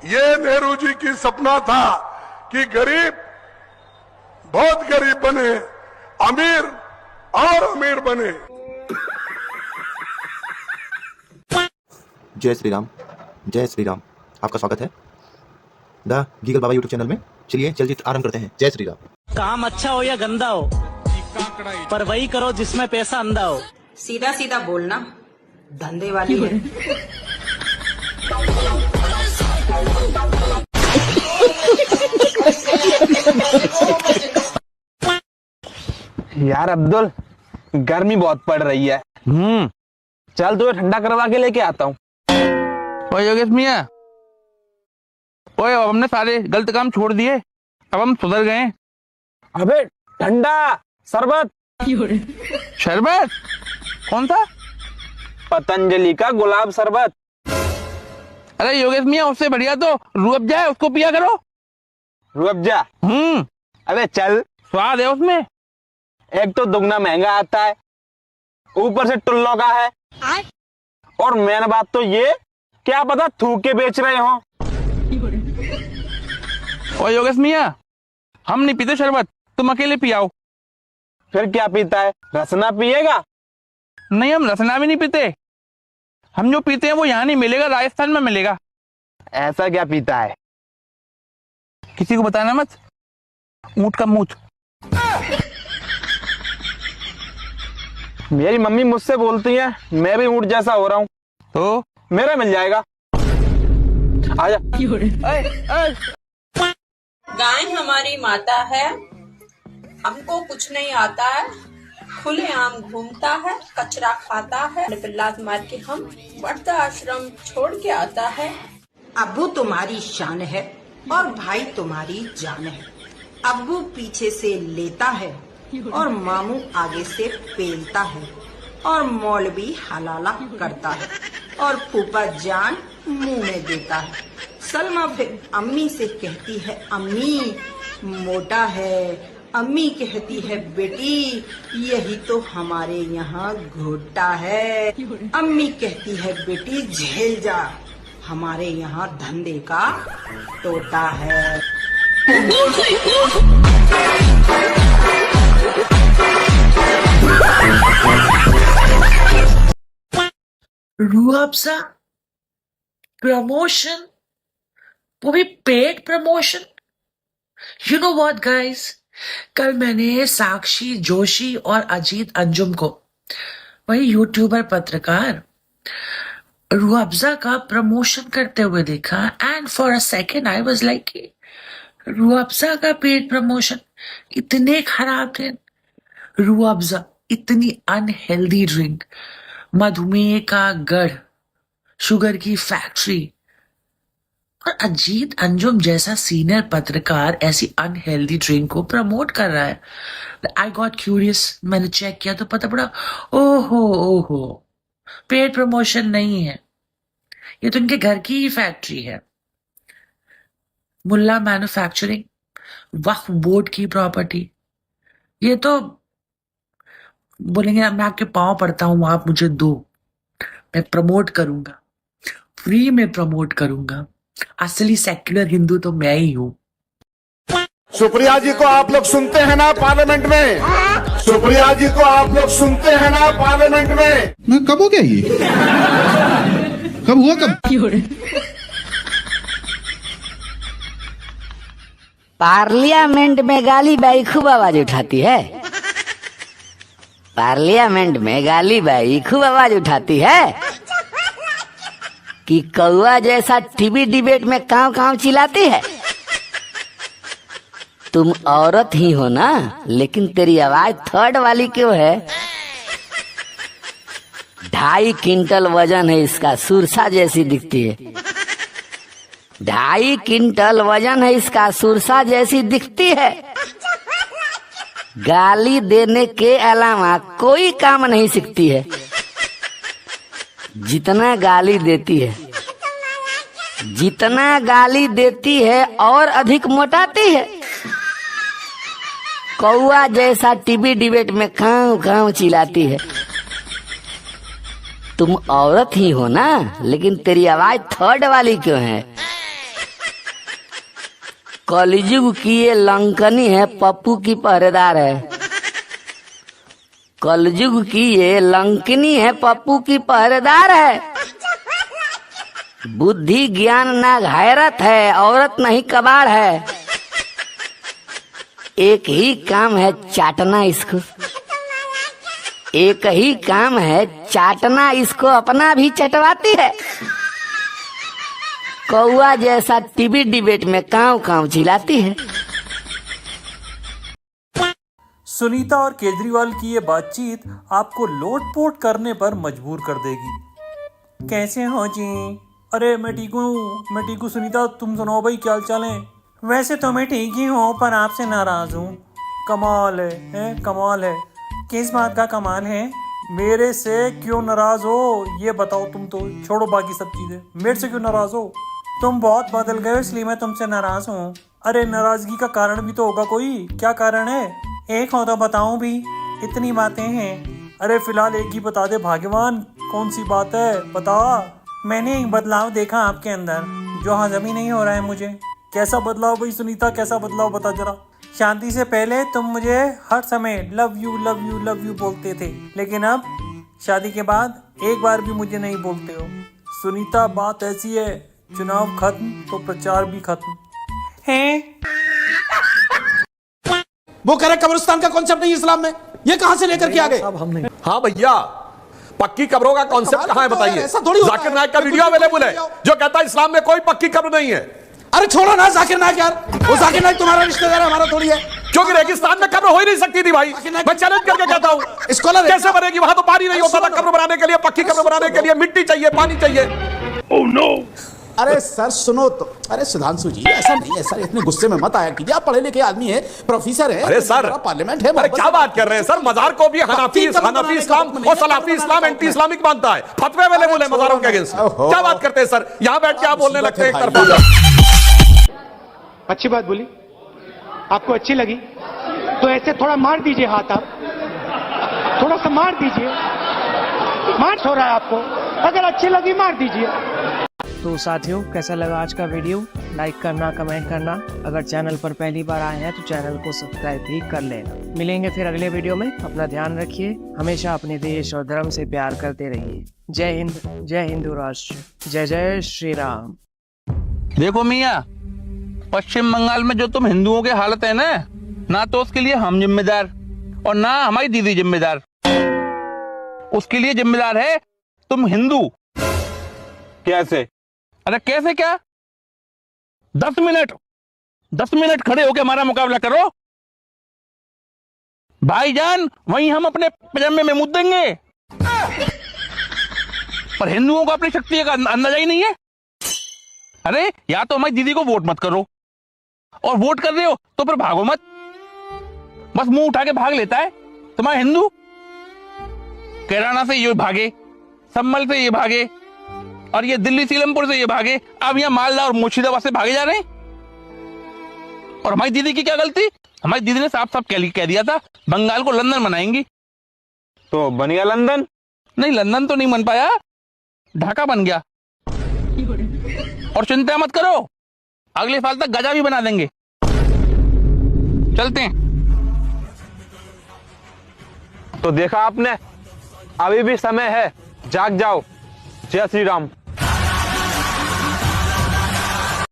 ये नेहरू जी की सपना था कि गरीब बहुत गरीब बने, अमीर और अमीर बने। जय श्री राम, जय श्री राम। आपका स्वागत है द गीगल बाबा यूट्यूब चैनल में। चलिए चलचित्र आरंभ करते हैं। जय श्री राम। काम अच्छा हो या गंदा हो, पर वही करो जिसमें पैसा अंधा हो। सीधा सीधा बोलना, धंधे वाली है। यार अब्दुल, गर्मी बहुत पड़ रही है। चल तुझे ठंडा करवा के लेके आता हूँ। ओए योगेश मियां, ओए अब हमने सारे गलत काम छोड़ दिए, अब हम सुधर गए। अबे ठंडा शरबत। शरबत? कौन सा? पतंजलि का गुलाब शरबत। अरे योगेश मियां, उससे बढ़िया तो रूह अफ़ज़ा है, उसको पिया करो। रूह अफ़ज़ा? अबे चल, स्वाद है उसमें। एक तो दुगना महंगा आता है, ऊपर से टुल्लो का है, और मेन बात तो ये, क्या पता थूक के बेच रहे हो। ओए योगेश मियां, हम नहीं पीते शरबत, तुम अकेले पियाओ। फिर क्या पीता है? रसना पिएगा? नहीं, हम रसना भी नहीं पीते। हम जो पीते हैं वो यहाँ नहीं मिलेगा, राजस्थान में मिलेगा। ऐसा क्या पीता है? किसी को बताना मत। ऊंट का मूत। मेरी मम्मी मुझसे बोलती है मैं भी ऊंट जैसा हो रहा हूँ, तो मेरा मिल जाएगा। आजा। गाय हमारी माता है, हमको कुछ नहीं आता है, खुलेआम घूमता है, कचरा खाता है, लात मार के हम वृद्धाश्रम छोड़ के आता है। अब्बू तुम्हारी शान है और भाई तुम्हारी जान है। अब्बू पीछे से लेता है और मामू आगे से पेलता है, और मौलवी हलाला करता है, और फूफा जान मुंह में देता है। सलमा फिर अम्मी से कहती है अम्मी मोटा है, अम्मी कहती है बेटी यही तो हमारे यहाँ घोटा है। अम्मी कहती है बेटी झेल जा, हमारे यहाँ धंधे का तोता है। रूह अफ़ज़ा प्रमोशन, वो भी paid promotion. You know what guys, कल मैंने साक्षी जोशी और अजीत अंजुम को, वही यूट्यूबर पत्रकार, रूह अफ़ज़ा का प्रमोशन करते हुए देखा, and for a second I was like, Rooh Afza का पेड प्रमोशन, इतने खराब थे। रूह अफ़ज़ा इतनी अनहेल्दी ड्रिंक, मधुमेह का गढ़, शुगर की फैक्ट्री, और अजीत अंजुम जैसा सीनियर पत्रकार ऐसी अनहेल्दी ड्रिंक को प्रमोट कर रहा है। आई गॉट क्यूरियस, मैंने चेक किया तो पता पड़ा, ओहो, पेड प्रमोशन नहीं है, ये तो इनके घर की ही फैक्ट्री है। मुल्ला मैन्युफैक्चरिंग, वक्फ बोर्ड की प्रॉपर्टी। ये तो बोलेंगे मैं आपके पांव पड़ता हूं, आप मुझे दो, मैं प्रमोट करूंगा, फ्री में प्रमोट करूंगा। असली सेक्युलर हिंदू तो मैं ही हूं। सुप्रिया जी को आप लोग सुनते हैं ना पार्लियामेंट में? सुप्रिया जी को आप लोग सुनते हैं ना पार्लियामेंट में? मैं कब हो गया ये? कब हुआ कब? पार्लियामेंट में गाली बाई खूब आवाज उठाती है। पार्लियामेंट में गाली बाई खूब आवाज उठाती है कि कौआ जैसा टीवी डिबेट में काव काव चिल्लाती है। तुम औरत ही हो ना, लेकिन तेरी आवाज थर्ड वाली क्यों है? 2.5 क्विंटल वजन है इसका, सुरसा जैसी दिखती है। 2.5 क्विंटल वजन है इसका, सुरसा जैसी दिखती है। गाली देने के अलावा कोई काम नहीं सीखती है। जितना गाली देती है और अधिक मोटाती है। कौआ जैसा टीवी डिबेट में काव काव चिल्लाती है। तुम औरत ही हो ना, लेकिन तेरी आवाज थर्ड वाली क्यों है? कलयुग की ये लंकनी है, पप्पू की पहरेदार है। कलयुग की ये लंकनी है, पप्पू की पहरेदार है। बुद्धि ज्ञान ना गैरत है, औरत नहीं कबाड़ है। एक ही काम है चाटना इसको, एक ही काम है चाटना इसको, अपना भी चटवाती है। कौआ जैसा टीवी डिबेट में कांव कांव चिल्लाती है। सुनीता और केजरीवाल की ये बातचीत आपको लोटपोट करने पर मजबूर कर देगी। कैसे हो जी? अरे मैं ठीक हूँ सुनीता, तुम सुनाओ भाई, क्या हाल चाल है? वैसे तो मैं ठीक ही हूँ, पर आपसे नाराज हूँ। कमाल है कमाल है। किस बात का कमाल है? मेरे से क्यों नाराज हो ये बताओ। तुम तो छोड़ो बाकी सब चीजें, मेरे से क्यों नाराज हो? तुम बहुत बदल गए, इसलिए मैं तुमसे नाराज हूँ। अरे नाराजगी का कारण भी तो होगा कोई, क्या कारण है? एक हो तो बताऊं भी, इतनी बातें हैं। अरे फिलहाल एक ही बता दे भाग्यवान, कौन सी बात है बता। मैंने एक बदलाव देखा आपके अंदर जो हजम ही नहीं हो रहा है मुझे। कैसा बदलाव भाई सुनीता, कैसा बदलाव बता जरा। शादी से पहले तुम मुझे हर समय love you love you love you बोलते थे, लेकिन अब शादी के बाद एक बार भी मुझे नहीं बोलते हो। सुनीता बात ऐसी है, चुनाव खत्म तो प्रचार भी खत्म है। वो कह रहे कब्रिस्तान का कॉन्सेप्ट नहीं इस्लाम में, ये कहां से लेकर के आ गए? हाँ भैया, पक्की कब्रों का कॉन्सेप्ट कहां है बताइए? ऐसा थोड़ी होता जाकिर है। नायक का वीडियो अवेलेबल है जो कहता है इस्लाम में कोई पक्की कब्र नहीं है। अरे छोड़ो ना जाकिर नायक यार, वो जाकिर नायक तुम्हारा रिश्तेदार है, हमारा थोड़ी है। क्योंकि रेगिस्तान में कब्र हो ही नहीं सकती थी भाई। मैं चैलेंज करके कहता हूं, स्कॉलर कैसे बनेगी? वहां तो पानी नहीं होता था कब्र बनाने के लिए। पक्की कब्र बनाने के लिए मिट्टी चाहिए, पानी चाहिए। Oh no. अरे सर सुनो तो, अरे सुधांशु जी ऐसा नहीं है सर, इतने गुस्से में मत आया कीजिए। आप पढ़े लिखे आदमी है, प्रोफेसर है। अरे सर, पार्लियामेंट है। अरे क्या बात कर रहे हैं सर? मजार को भी हनाफी इस्लाम और सलाफी इस्लाम एंटी इस्लामिक मानता है। फतवे अवेलेबल है मजारों के अगेंस्ट। क्या बात करते हैं सर? यहाँ बैठ के आप बोलने लगते हैं एक तरफा। अच्छी बात बोली, आपको अच्छी लगी तो ऐसे थोड़ा मार दीजिए हाथ, आप थोड़ा सा मार दीजिए। मार हो रहा है आपको, अगर अच्छी लगी मार दीजिए। तो साथियों, कैसा लगा आज का वीडियो? लाइक करना, कमेंट करना। अगर चैनल पर पहली बार आए हैं तो चैनल को सब्सक्राइब भी कर लेना। मिलेंगे फिर अगले वीडियो में। अपना ध्यान रखिए, हमेशा अपने देश और धर्म से प्यार करते रहिए। जय हिंद, जय हिंदू राष्ट्र, जय जय श्री राम। देखो मियाँ, पश्चिम बंगाल में जो तुम हिंदुओं की हालत है ना तो उसके लिए हम जिम्मेदार और ना हमारी दीदी जिम्मेदार। उसके लिए जिम्मेदार है तुम हिंदू। कैसे? अरे कैसे क्या? 10 मिनट खड़े होकर हमारा मुकाबला करो भाईजान, वहीं हम अपने पजामे में मुद्द देंगे। पर हिंदुओं को अपनी शक्ति का अंदाजा ही नहीं है। अरे या तो हमारी दीदी को वोट मत करो, और वोट कर रहे हो तो फिर भागो मत। बस मुंह उठा के भाग लेता है तुम्हारा हिंदू। कैराना से ये भागे, संभल से ये भागे, और ये दिल्ली सीलमपुर से ये भागे। अब यहाँ मालदा और मुर्शिदाबाद से भागे जा रहे हैं। और हमारी दीदी की क्या गलती? हमारी दीदी ने साफ साफ कह दिया था बंगाल को लंदन बनाएंगी। तो बन गया लंदन? नहीं, लंदन तो नहीं बन पाया, ढाका बन गया। और चिंता मत करो, अगले साल तक गजा भी बना देंगे। चलते हैं। तो देखा आपने, अभी भी समय है, जाग जाओ। जय श्री राम।